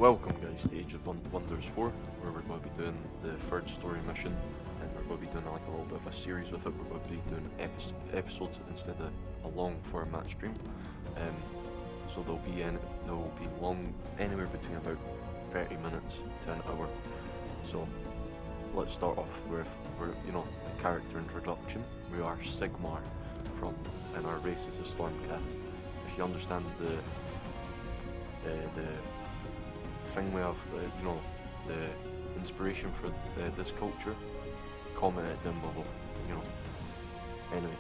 welcome guys to Age of Wonders 4, where we're going to be doing the third story mission, and we're going to be doing like a little bit of a series with it. We're going to be doing episodes instead of a long format stream. Um, so they'll be long, anywhere between about 30 minutes to an hour. So let's start off with the character introduction. We are Sigmar and our race is the Stormcast. If you understand the thing we have, the inspiration for this culture, comment it down below. Anyway,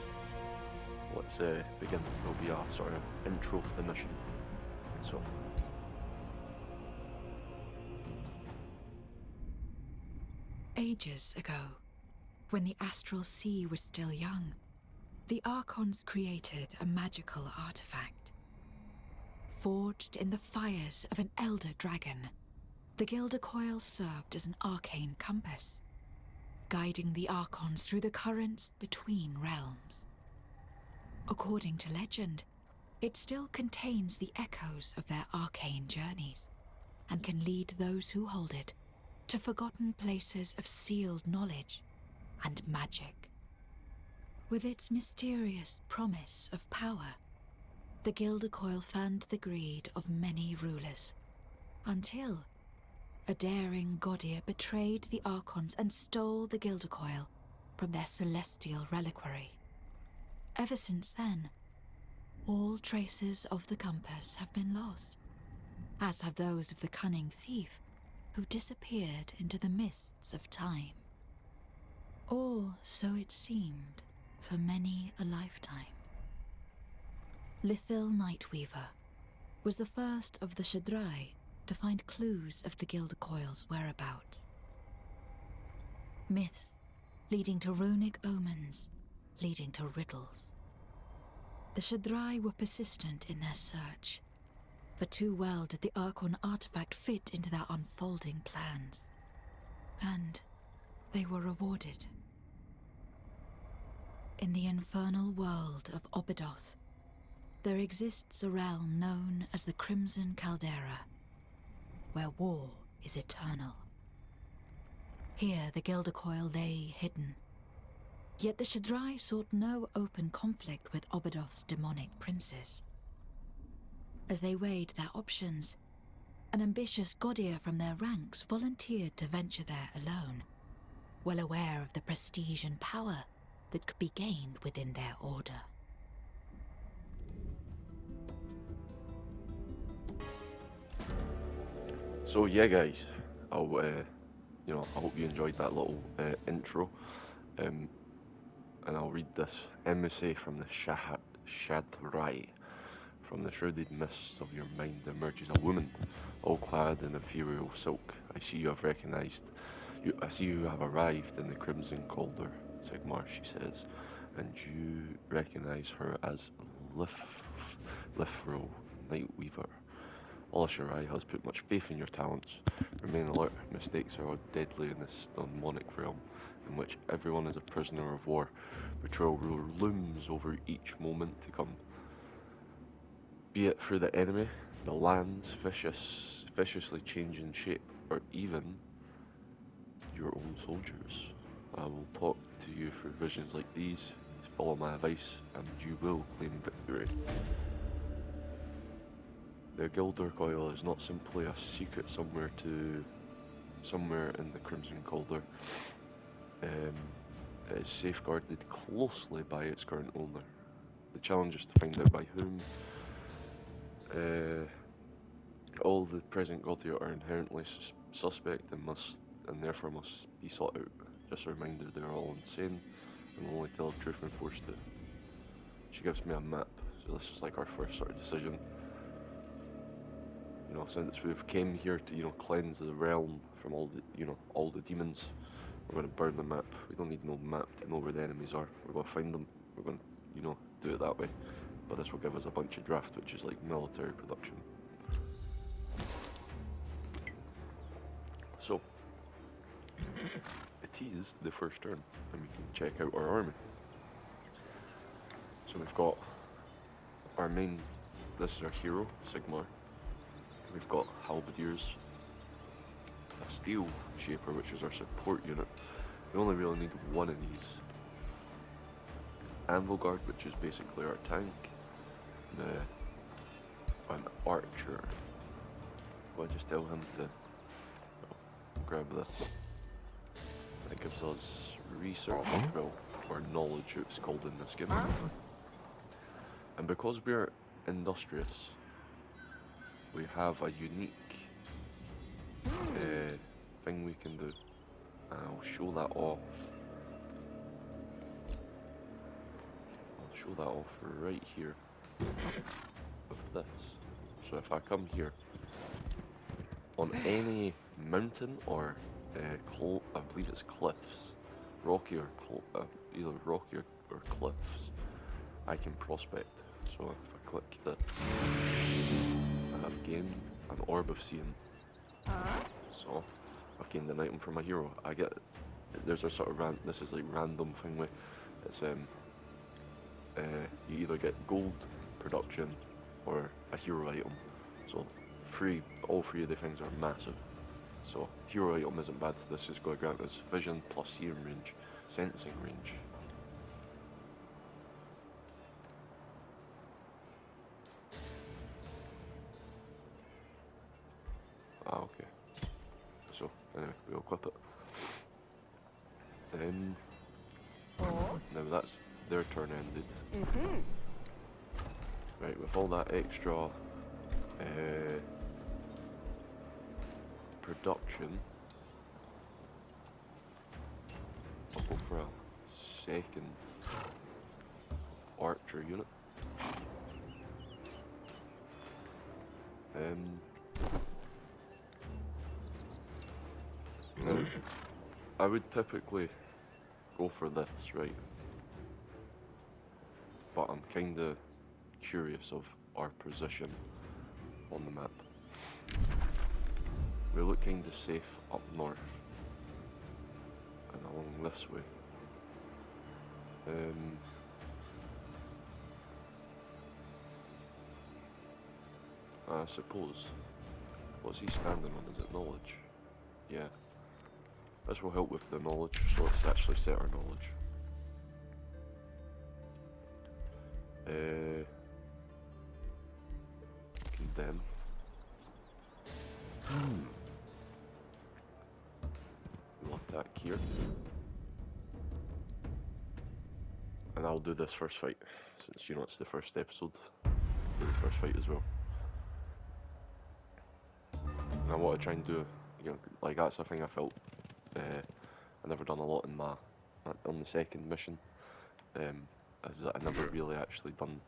let's begin. There'll be a sort of intro to the mission. So. Ages ago, when the astral sea was still young, the Archons created a magical artifact. Forged in the fires of an elder dragon, the Gilder Coil served as an arcane compass, guiding the Archons through the currents between realms. According to legend, it still contains the echoes of their arcane journeys, and can lead those who hold it to forgotten places of sealed knowledge and magic. With its mysterious promise of power, the Gilder Coil fanned the greed of many rulers, until a daring Gaudier betrayed the Archons and stole the Gilder Coil from their celestial reliquary. Ever since then, all traces of the compass have been lost, as have those of the cunning thief who disappeared into the mists of time. Or so it seemed for many a lifetime. Lithil Nightweaver was the first of the Shaddrai to find clues of the Gilder Coil's whereabouts. Myths leading to runic omens, leading to riddles. The Shaddrai were persistent in their search, for too well did the Archon artifact fit into their unfolding plans. And they were rewarded. In the infernal world of Obidoth, there exists a realm known as the Crimson Caldera, where war is eternal. Here the Gilder Coil lay hidden, yet the Shaddrai sought no open conflict with Obidoth's demonic princes. As they weighed their options, an ambitious Gaudier from their ranks volunteered to venture there alone, well aware of the prestige and power that could be gained within their order. So yeah, guys, I hope you enjoyed that little intro, and I'll read this emissary from the Shaddrai. From the shrouded mists of your mind emerges a woman, all clad in ethereal silk. I see you have arrived in the Crimson Calder, Sigmar, she says, and you recognize her as Lithro Nightweaver. Sharai has put much faith in your talents. Remain alert. Mistakes are deadly in this demonic realm, in which everyone is a prisoner of war. Betrayal looms over each moment to come. Be it through the enemy, the lands viciously changing shape, or even your own soldiers. I will talk to you through visions like these. Follow my advice, and you will claim victory. The Gilder Coil is not simply a secret somewhere in the Crimson Calder. It is safeguarded closely by its current owner. The challenge is to find out by whom. All the present Gaudier are inherently suspect and therefore must be sought out. Just a reminder, they are all insane and will only tell the truth when forced to. She gives me a map, so this is like our first sort of decision. Since we've came here to, cleanse the realm from all the demons, we're going to burn the map. We don't need no map to know where the enemies are. We're going to find them. We're going to, do it that way. But this will give us a bunch of draft, which is like military production. So, it is the first turn, and we can check out our army. So we've got this is our hero, Sigmar. We've got halberdiers, a steel shaper, which is our support unit. We only really need one of these. Anvil guard, which is basically our tank. An archer. I'll just tell him to grab this. That gives us research, well, or knowledge it's called in this game. And because we're industrious, we have a unique thing we can do. I'll show that off. I'll show that off right here with this. So if I come here on any mountain or I believe it's cliffs, rocky or either rocky or cliffs, I can prospect. So if I click this, I have gained an orb of seeing. So I've gained an item for my hero. There's a sort of this is like random thing with it's you either get gold production or a hero item. So all three of the things are massive. So hero item isn't bad. This is going to grant us vision plus seeing range, sensing range. Okay. So anyway, we'll clip it. Now that's their turn ended. Right, with all that extra production, I'll go for a second archer unit. Now, I would typically go for this, right? But I'm kinda curious of our position on the map. We look kinda safe up north and along this way. I suppose. What's he standing on? Is it knowledge? Yeah. This will help with the knowledge, so let's actually set our knowledge. Condemn. We'll attack here. And I'll do this first fight, since you know it's the first episode. Do the first fight as well. And I want to try and do, like that's a thing I felt I never done a lot on the second mission. As I never really actually done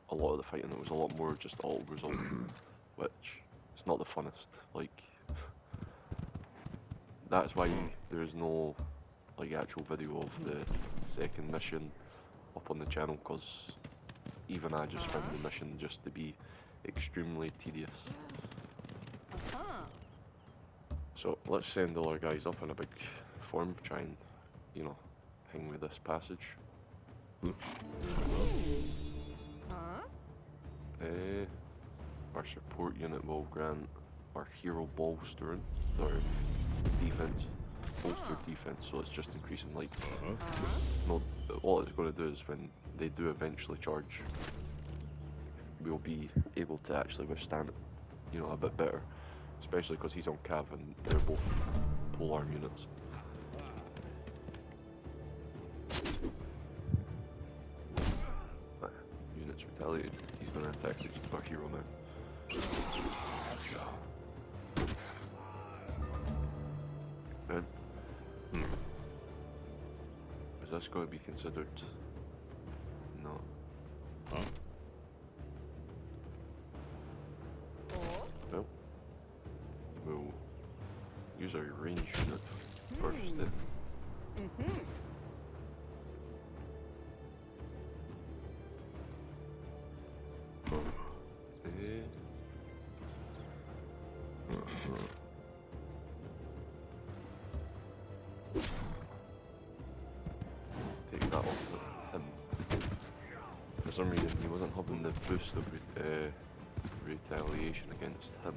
a lot of the fighting. It was a lot more just auto result, which it's not the funnest. Like that's why there is no like actual video of the second mission up on the channel, because even I just found the mission just to be extremely tedious. So let's send all our guys up in a big form, try and, hang with this passage. Our support unit will grant our hero bolstering, or defense, bolster defense, so it's just increasing like, no, all it's going to do is when they do eventually charge, we'll be able to actually withstand it, a bit better. Especially because he's on Cav and they're both polearm units. Units retaliated. He's going to attack our hero now. Then, is this going to be considered? No. Well. We'll use our range unit first then. Take that off him. For some reason he wasn't having the boost of retaliation against him.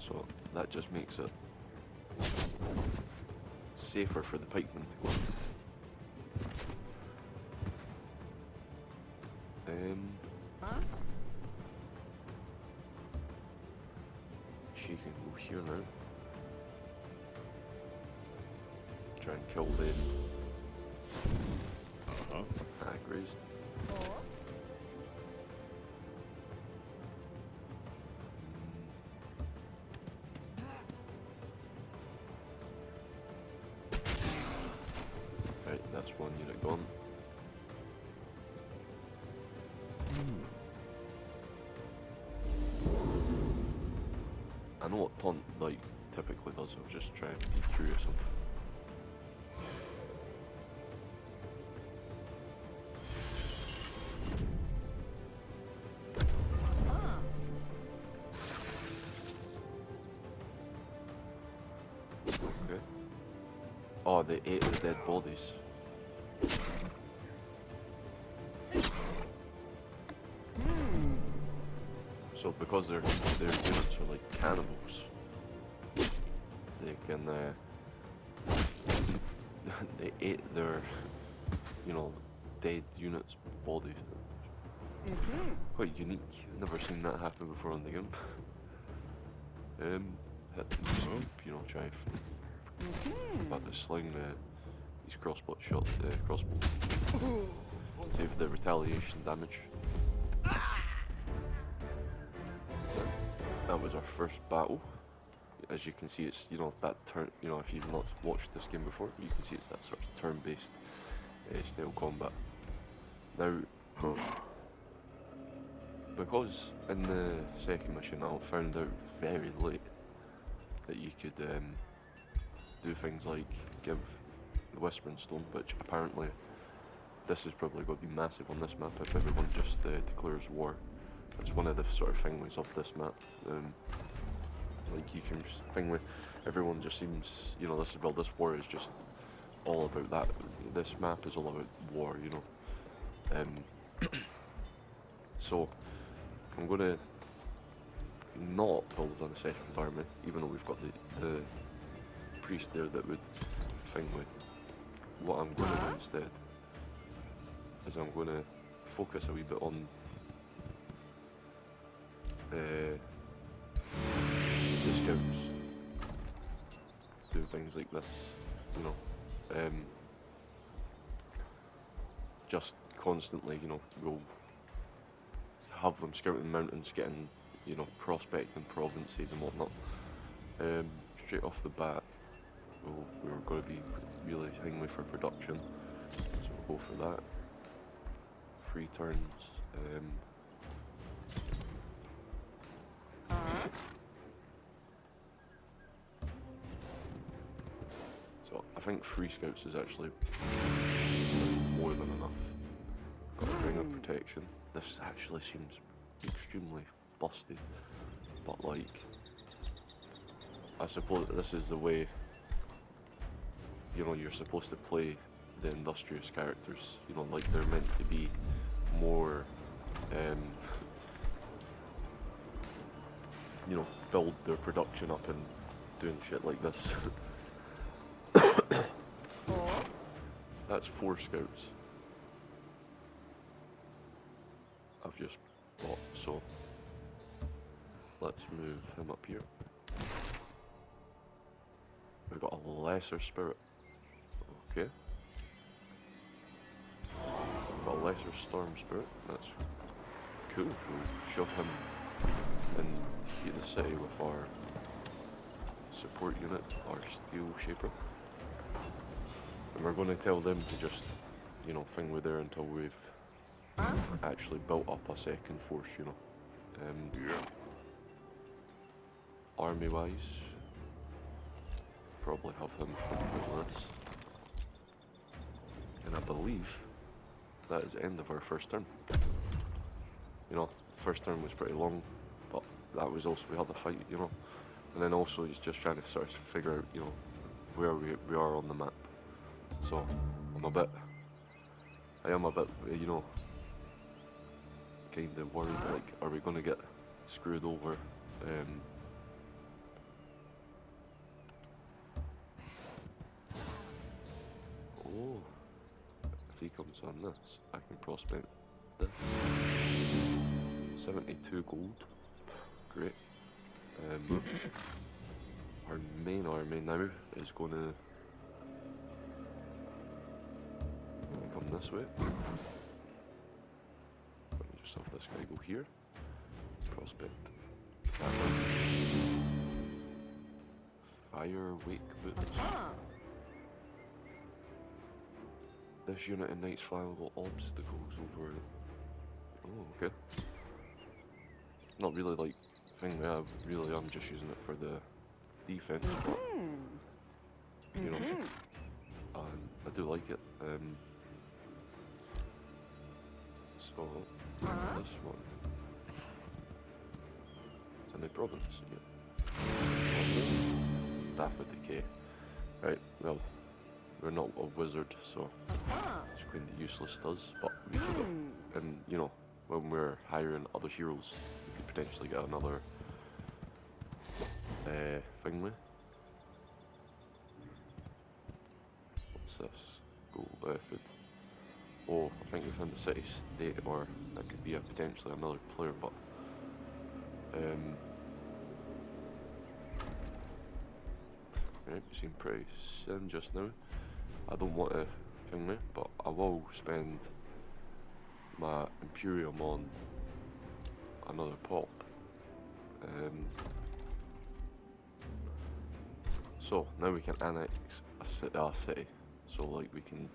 So that just makes it safer for the pikemen to go. She can go here now. Try and kill them. Grazed. Right, that's one unit gone. I know what taunt like typically does, I'll just try and be curious of. Okay. Oh, they ate the dead bodies. So because their units are like cannibals, they can they ate their dead units' bodies. Quite unique. Never seen that happen before on the game. Hit them, try about to sling these crossbow shots, crossbows. Save the retaliation damage. That was our first battle. As you can see, it's that turn. If you've not watched this game before, you can see it's that sort of turn-based style combat. Now, because in the second mission I found out very late that you could do things like give the Whispering Stone, which apparently this is probably going to be massive on this map if everyone just declares war. It's one of the sort of things of this map. Like you can thing with everyone just seems this war is just all about that. This map is all about war, So I'm gonna not build on a second army, even though we've got the priest there that would thing with. What I'm gonna do instead is I'm gonna focus a wee bit on the scouts, do things like this, just constantly, we'll have them scouting mountains, getting, prospecting provinces and whatnot. Straight off the bat, we're going to be really hungry for production, so we'll go for that. 3 turns. So I think 3 scouts is actually more than enough. Ring of protection. This actually seems extremely busted, but like, I suppose this is the way, you're supposed to play the industrious characters, like they're meant to be more, build their production up and doing shit like this. That's 4 scouts I've just bought, so let's move him up here. We've got a lesser spirit. Okay. We've got a lesser storm spirit. That's cool. We'll shove him in the city with our support unit, our steel shaper. And we're going to tell them to just, thing with there until we've actually built up a second force, Army-wise, probably have him with this. And I believe that is the end of our first turn. First turn was pretty long, but that was also, we had a fight, and then also he's just trying to sort of figure out, where we are on the map. So I am a bit, kind of worried, like, are we going to get screwed over? prospections on this. I can prospect this. 72 gold. Great. Our main army now is going to come this way. Just have this guy go here. Prospect that one. Fire wake boots. This unit in Knight's Flammable obstacles over. Oh, okay. Not really like thing I really am just using it for the defense, but you know, I do like it. So this one, it's in the province. Yeah. Staff of Decay. Right. Well, we're not a wizard, so it's kind of useless to us. But we could, and you know, when we're hiring other heroes, we could potentially get another thingy. What's this? Gold food. Oh, I think we found the city state, or that could be potentially another player, but right, we seem pretty soon just now. I don't want to thingy, but I will spend my Imperium on another pop. So now we can annex a city, so like we can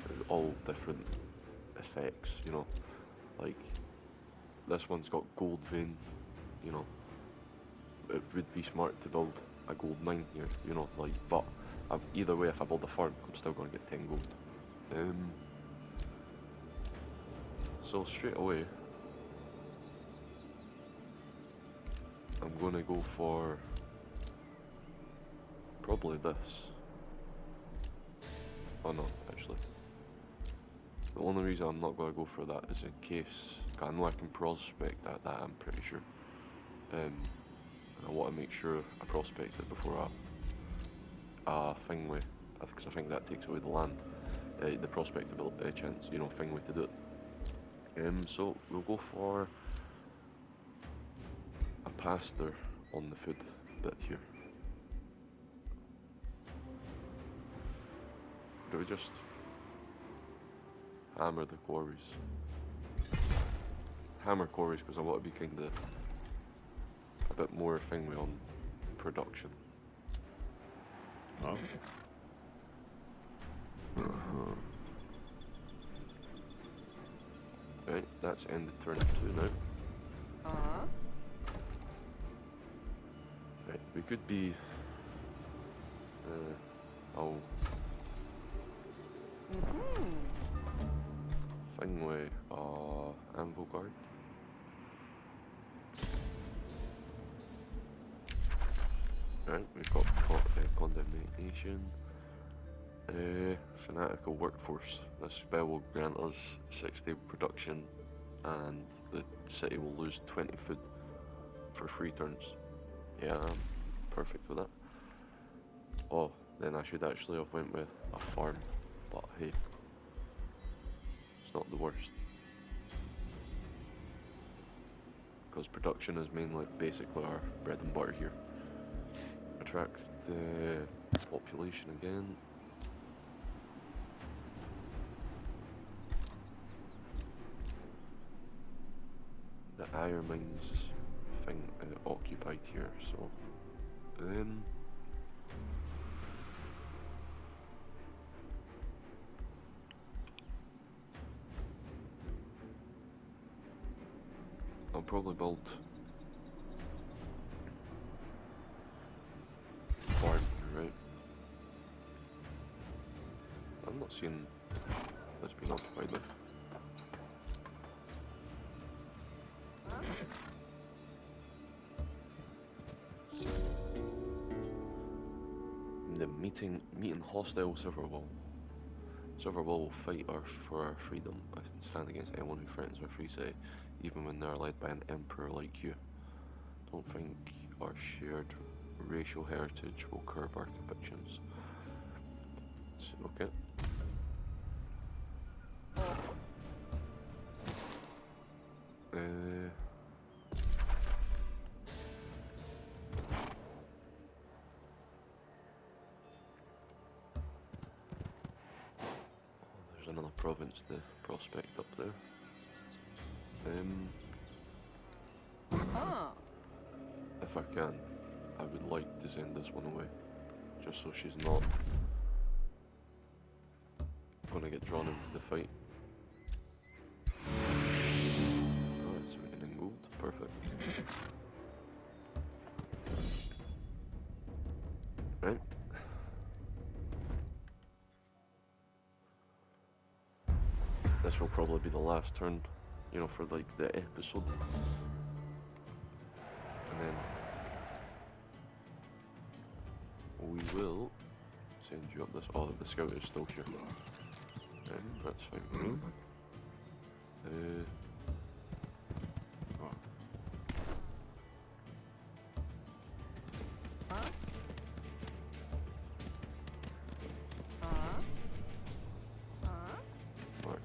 do all different effects, you know, like this one's got gold vein, you know, it would be smart to build a gold mine here, you know, like, but either way if I build a farm I'm still going to get 10 gold. So straight away I'm going to go for probably this. Oh no, actually. The only reason I'm not going to go for that is in case, I know I can prospect that I'm pretty sure. And I want to make sure I prospect it before thingy, because I think that takes away the land, the prospectability chance, you know, thingy to do it. So we'll go for a pastor on the food bit here. Do we just hammer the quarries? Hammer quarries because I want to be kind of a bit more thingy on production. Oh. Right, that's ended turn 2 now. Right, we could be Thingway, Anvil Guard. Right, we've got condemnation. Fanatical workforce. This spell will grant us 60 production and the city will lose 20 food for 3 turns. Yeah, I'm perfect with that. Oh, then I should actually have went with a farm, but hey, it's not the worst. Because production is mainly basically our bread and butter here. Attract the population again. The iron mines thing occupied here, so then I'll probably build farm here, right? I'm not seeing this being occupied though. The meeting hostile silver wall. Silver wall will fight for our freedom. I stand against anyone who threatens our free city, even when they are led by an emperor like you. Don't think our shared racial heritage will curb our convictions. Okay. Uh, there's another province to prospect up there. If I can, I would like to send this one away, just so she's not gonna get drawn into the fight. Oh, it's winning in gold. Perfect. Right. This will probably be the last turn, you know, for like the episode. And then we will send you up this. Oh, the scout is still here. That's fine. Oh. March.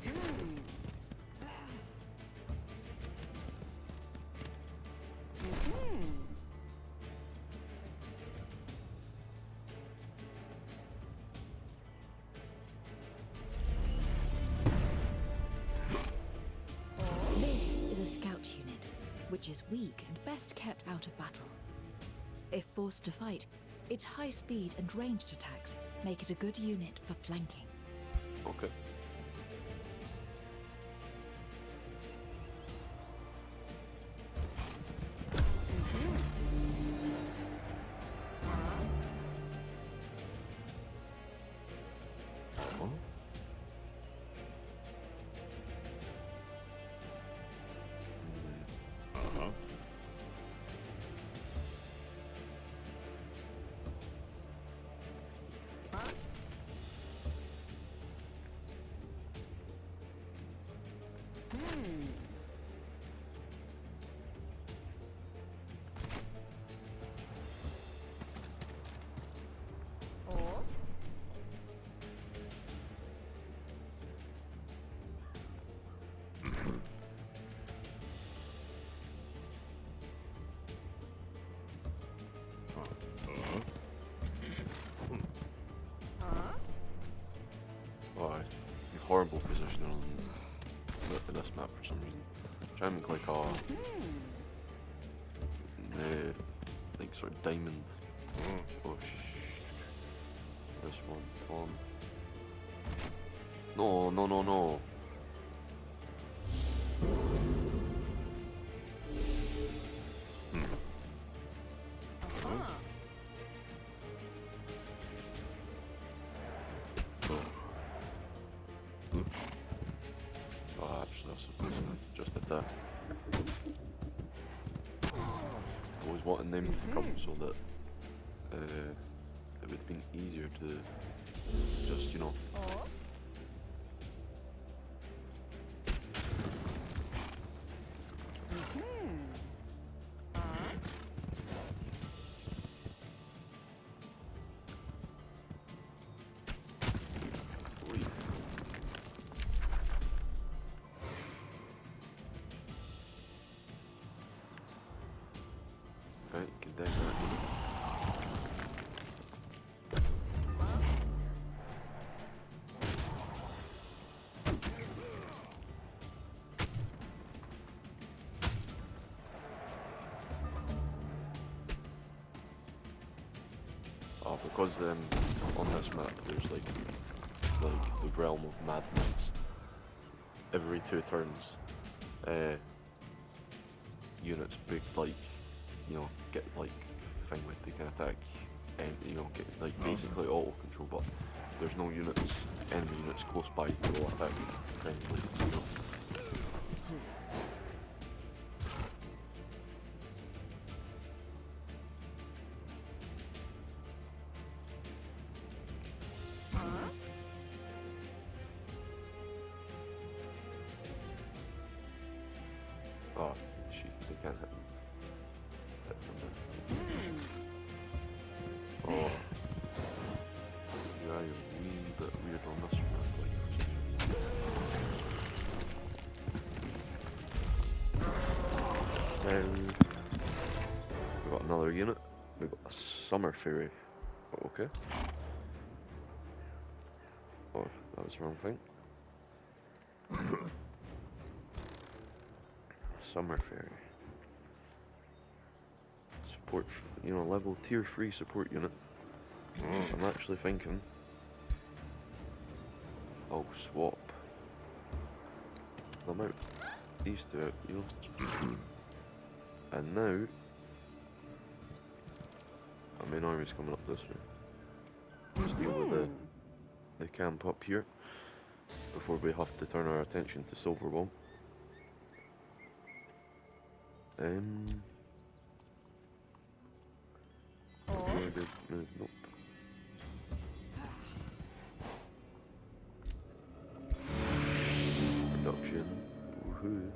This is a scout unit, which is weak and best kept out of battle. If forced to fight, its high speed and ranged attacks make it a good unit for flanking. Okay. Alright. Horrible position on this map for some reason. Try and make like a like sort of diamond. Oh this one on. No. Oh, actually, I suppose I just did that. Always wanting them to come so that it would have been easier to just, you know. Right, get that because on this map there's like the realm of madness. Every 2 turns, units big like, you know, get like thing like they can attack and, you know, get like basically auto control, but there's no units, enemy units close by to will attack friendly, you know. Oh, they can't hit from there. Oh. Yeah, you're a wee bit weird on this map, like. We've got another unit. We've got a summer fairy. Okay. Oh, that was the wrong thing. Summer fairy. Support, level tier 3 support unit. I'm actually thinking I'll swap them out. These two out, And now, our main army's coming up this way. Let's deal with the camp up here before we have to turn our attention to Silverwall. Nope. Production. Woohoo.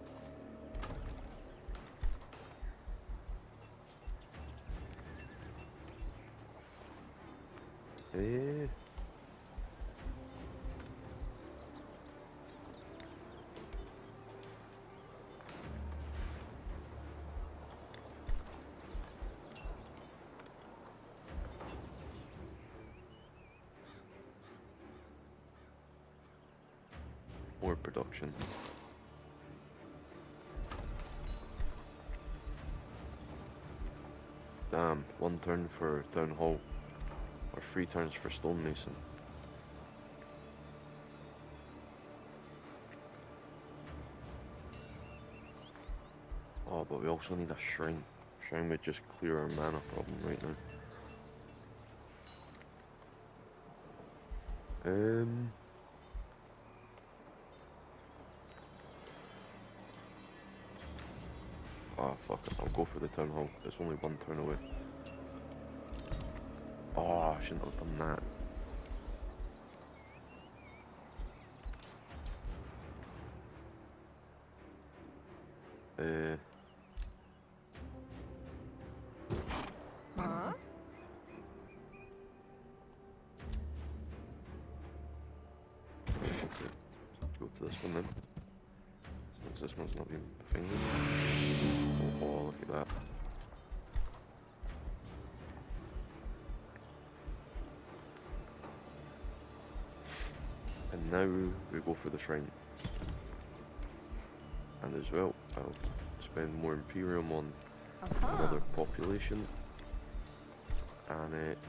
Eh. More production. Damn, 1 turn for Town Hall, or 3 turns for Stonemason. Oh, but we also need a shrine. Shrine would just clear our mana problem right now. Ah, fuck it, I'll go for the Town Hall. It's only 1 turn away. Oh, I shouldn't have done that. Huh? Okay, go to this one then. Since this one's not been fingered. Oh, look at that. And now we go for the shrine. And as well, I'll spend more Imperium on another population. Annex.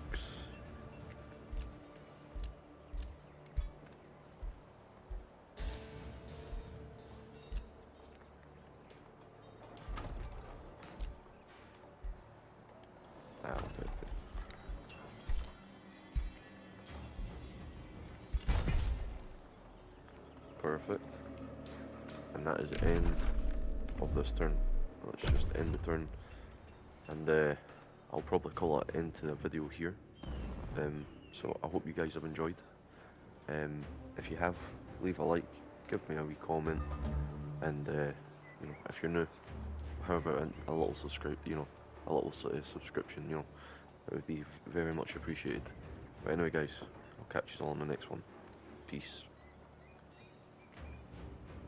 That'll do it. Perfect. And that is the end of this turn. Let's just end the turn. And I'll probably call it end to the video here. So I hope you guys have enjoyed. If you have, leave a like, give me a wee comment, and if you're new, how about a little subscribe, a little subscription, it would be very much appreciated. But anyway, guys, I'll catch you all on the next one. Peace.